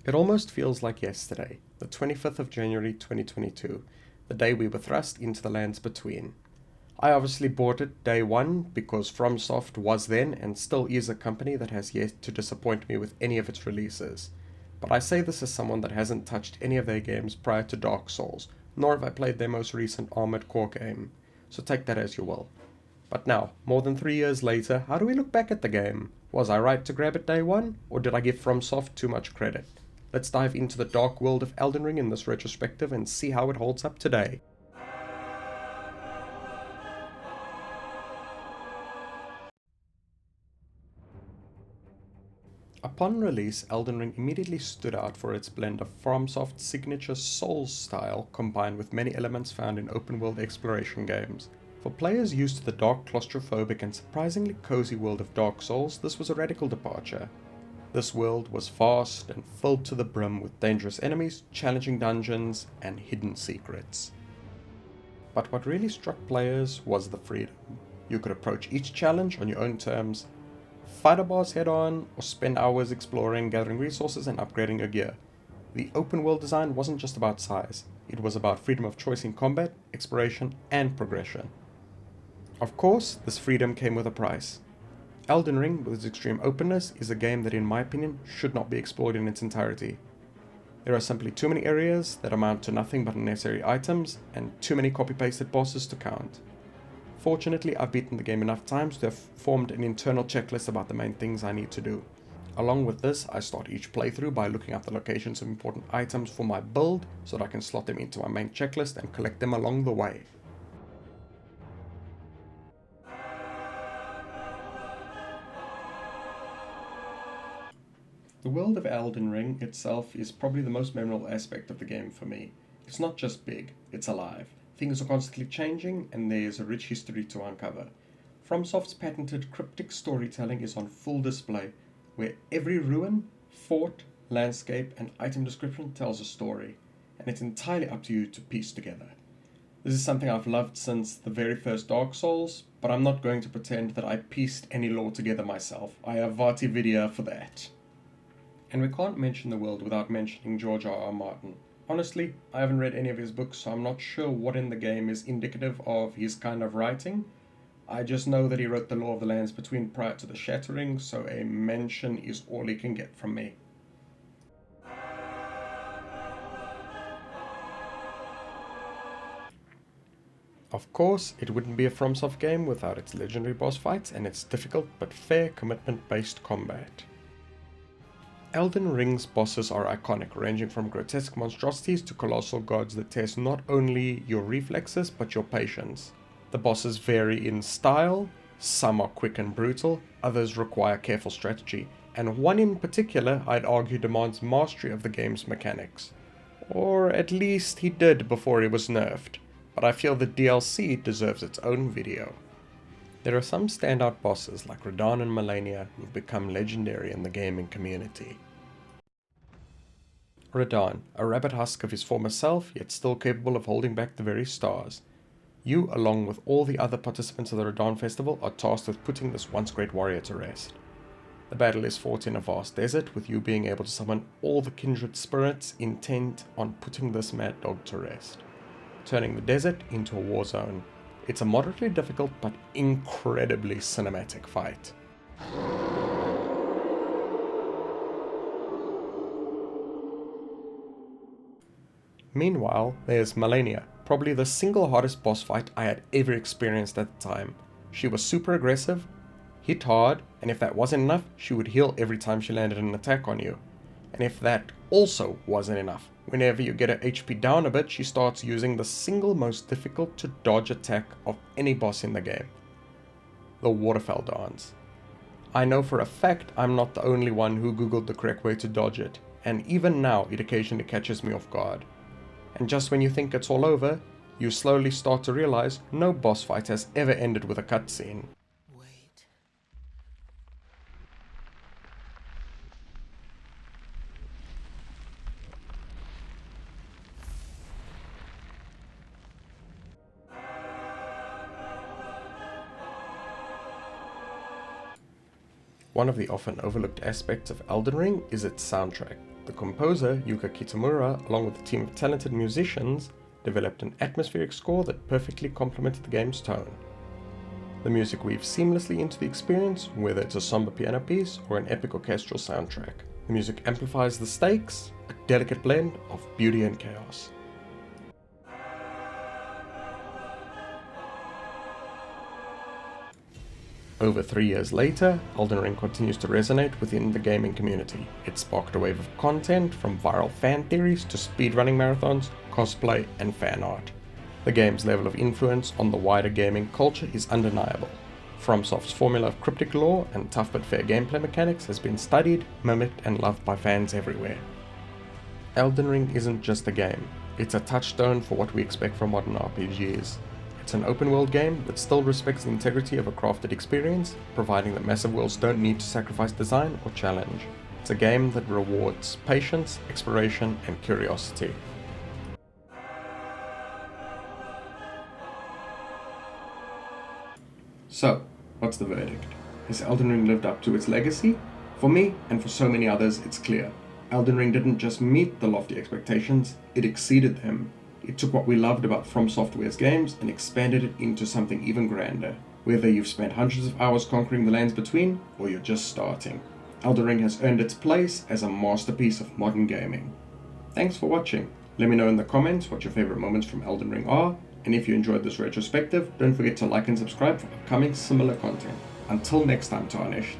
It almost feels like yesterday, the 25th of January 2022, the day we were thrust into the lands between. I obviously bought it day one because FromSoft was then and still is a company that has yet to disappoint me with any of its releases. But I say this as someone that hasn't touched any of their games prior to Dark Souls, nor have I played their most recent Armored Core game, so take that as you will. But now, more than 3 years later, how do we look back at the game? Was I right to grab it day one, or did I give FromSoft too much credit? Let's dive into the dark world of Elden Ring in this retrospective and see how it holds up today. Upon release, Elden Ring immediately stood out for its blend of FromSoft's signature Souls style combined with many elements found in open-world exploration games. For players used to the dark, claustrophobic and surprisingly cozy world of Dark Souls, this was a radical departure. This world was vast and filled to the brim with dangerous enemies, challenging dungeons, and hidden secrets. But what really struck players was the freedom. You could approach each challenge on your own terms, fight a boss head on, or spend hours exploring, gathering resources, and upgrading your gear. The open world design wasn't just about size, it was about freedom of choice in combat, exploration, and progression. Of course, this freedom came with a price. Elden Ring, with its extreme openness, is a game that in my opinion should not be explored in its entirety. There are simply too many areas that amount to nothing but unnecessary items, and too many copy-pasted bosses to count. Fortunately, I've beaten the game enough times to have formed an internal checklist about the main things I need to do. Along with this, I start each playthrough by looking up the locations of important items for my build, so that I can slot them into my main checklist and collect them along the way. The world of Elden Ring itself is probably the most memorable aspect of the game for me. It's not just big, it's alive. Things are constantly changing, and there's a rich history to uncover. FromSoft's patented cryptic storytelling is on full display, where every ruin, fort, landscape, and item description tells a story, and it's entirely up to you to piece together. This is something I've loved since the very first Dark Souls, but I'm not going to pretend that I pieced any lore together myself. I have Vati Vidya for that. And we can't mention the world without mentioning George R.R. Martin. Honestly, I haven't read any of his books, so I'm not sure what in the game is indicative of his kind of writing. I just know that he wrote the Law of the Lands Between prior to the Shattering, so a mention is all he can get from me. Of course, it wouldn't be a FromSoft game without its legendary boss fights and its difficult but fair commitment-based combat. Elden Ring's bosses are iconic, ranging from grotesque monstrosities to colossal gods that test not only your reflexes but your patience. The bosses vary in style, some are quick and brutal, others require careful strategy, and one in particular I'd argue demands mastery of the game's mechanics. Or at least he did before he was nerfed, but I feel the DLC deserves its own video. There are some standout bosses like Radahn and Malenia who've become legendary in the gaming community. Radahn, a rabbit husk of his former self, yet still capable of holding back the very stars. You, along with all the other participants of the Radahn festival, are tasked with putting this once great warrior to rest. The battle is fought in a vast desert, with you being able to summon all the kindred spirits intent on putting this mad dog to rest, turning the desert into a war zone. It's a moderately difficult but incredibly cinematic fight. Meanwhile, there's Malenia, probably the single hardest boss fight I had ever experienced at the time. She was super aggressive, hit hard, and if that wasn't enough, she would heal every time she landed an attack on you. And if that also wasn't enough, whenever you get her HP down a bit, she starts using the single most difficult to dodge attack of any boss in the game: the waterfall dance. I know for a fact I'm not the only one who googled the correct way to dodge it, and even now it occasionally catches me off guard. And just when you think it's all over, you slowly start to realize no boss fight has ever ended with a cutscene. Wait. one of the often overlooked aspects of Elden Ring is its soundtrack. The composer, Yuka Kitamura, along with a team of talented musicians, developed an atmospheric score that perfectly complemented the game's tone. The music weaves seamlessly into the experience, whether it's a somber piano piece or an epic orchestral soundtrack. The music amplifies the stakes, a delicate blend of beauty and chaos. Over 3 years later, Elden Ring continues to resonate within the gaming community. It sparked a wave of content, from viral fan theories to speedrunning marathons, cosplay, and fan art. The game's level of influence on the wider gaming culture is undeniable. FromSoft's formula of cryptic lore and tough but fair gameplay mechanics has been studied, mimicked, and loved by fans everywhere. Elden Ring isn't just a game, it's a touchstone for what we expect from modern RPGs. It's an open world game that still respects the integrity of a crafted experience, providing that massive worlds don't need to sacrifice design or challenge. It's a game that rewards patience, exploration, and curiosity. So, what's the verdict? Has Elden Ring lived up to its legacy? For me, and for so many others, it's clear. Elden Ring didn't just meet the lofty expectations, it exceeded them. It took what we loved about From Software's games and expanded it into something even grander. Whether you've spent hundreds of hours conquering the lands between, or you're just starting, Elden Ring has earned its place as a masterpiece of modern gaming. Thanks for watching. Let me know in the comments what your favorite moments from Elden Ring are, and if you enjoyed this retrospective, don't forget to like and subscribe for upcoming similar content. Until next time, Tarnished.